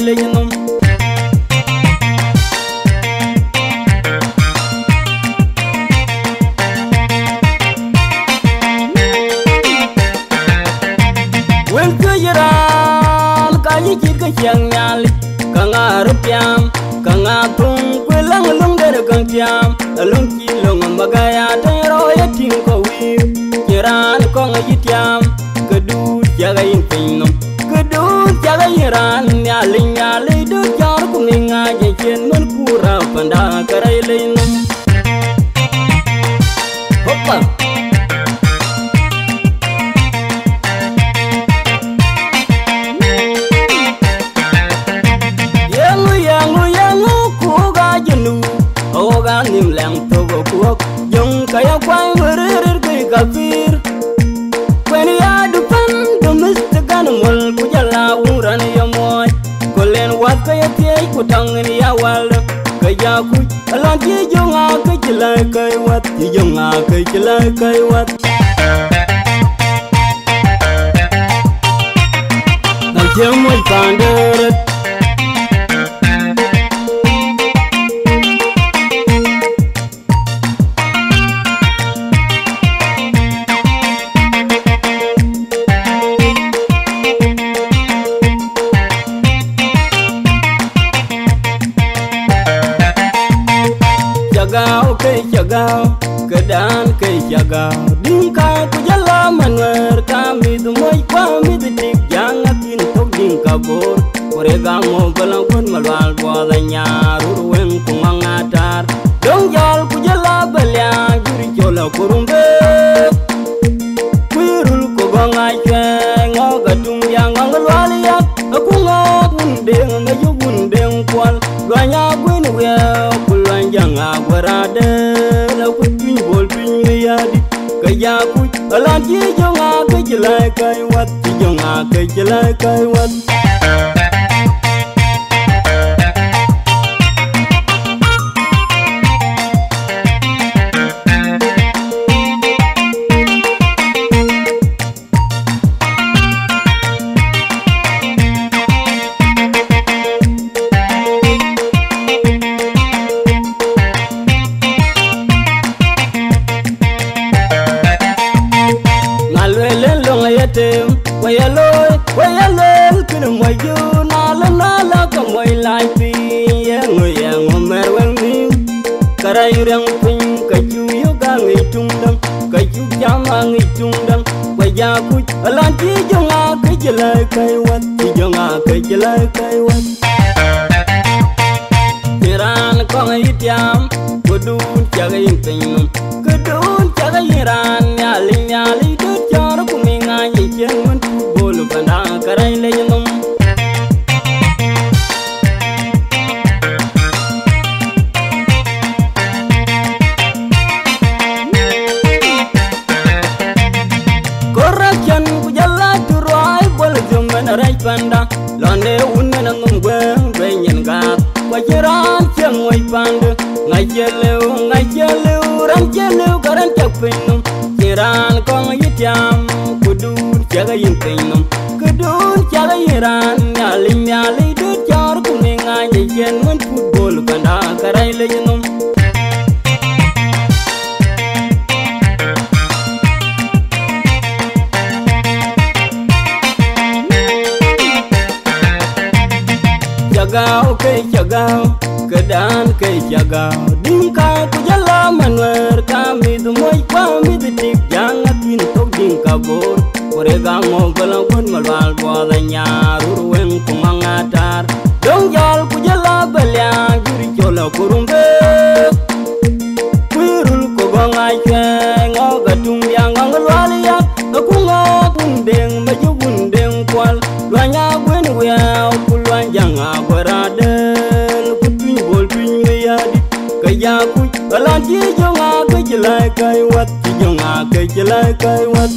le num wel ke yaran ka yi jit ka chang nyal ka ngar pyam ka nga tung kwelang lung der kang pyam lung ki lung magaya tay ro ya ting ko wi yaran ko nga yityam ka du jaga yin pinum ka du jaga yaran nyal du jar ku ninga je chen mun kura panda karai le num hoppa nim lang to go kuok jong kaya kwai merer ke kafir kwen ya du pan do mistagan mol ku jala uran ya moy kolen wat kaya tie ku tangen ya wal kaya ku alan ti jonga ke jala kai wat ti jonga ke jala kai wat na jemoy panderet jagao kedan ke jagao ding ka ku jala manwer ka mi du moy kwa mi du dik jang atin tok ding ka bor kore ga mo balang kon malwal bo da nyaru wen ku mangatar dong jal ku jala balya juri jola kurumbe kwirul ko gonga che ngo ga tum yang ngalwal yak ku ngo bundeng na yu bundeng kwal ganya kwin we kulwan jang agwarade kaya ku alan ji jonga ke jelai kai wat ji jonga ke jelai kai wat wayaloy kinu moyu nala ka moy lai pi ngoy ngomer wen mi karai rang pin ka ju yu ga ngi tungdam ka ju jama ngi tungdam waya ku alan ti jonga ke jelai kai wat ti jonga ke jelai kai wat tiran ko ngi tiam kudu jaga yin pin kudu jaga yiran nyali du jar ku mi nga yi chen mun bolu panda karai le num korakan ku jalla turai bol jum na rai panda londe unna ngum gwe benyen ga wajiran chen oi panda ngai chelu ran chelu garan chapinum kiran kong yityam kudu jaga yin pinum kudu jaga yiran nyali du jar ku ninga je yen mun football kanda karai le num jagao ke jagao kedan ke jagao ding ka ku jala manwer ka mi du moy kwa mi du dik jang atin tok ding ka bor kore ga mo balang kon malwal bo da nyaru wen ku mangatar dong jal ku jala balya juri jola kurumbe kwirul ko gonga che ngo ga tum yang ngalwal yak ku ngo bundeng ma ju bundeng kwal wanya gwen we kulwan jang agwarade kaya ku alan ji jonga ke jelai kai wat ji jonga ke jelai kai wat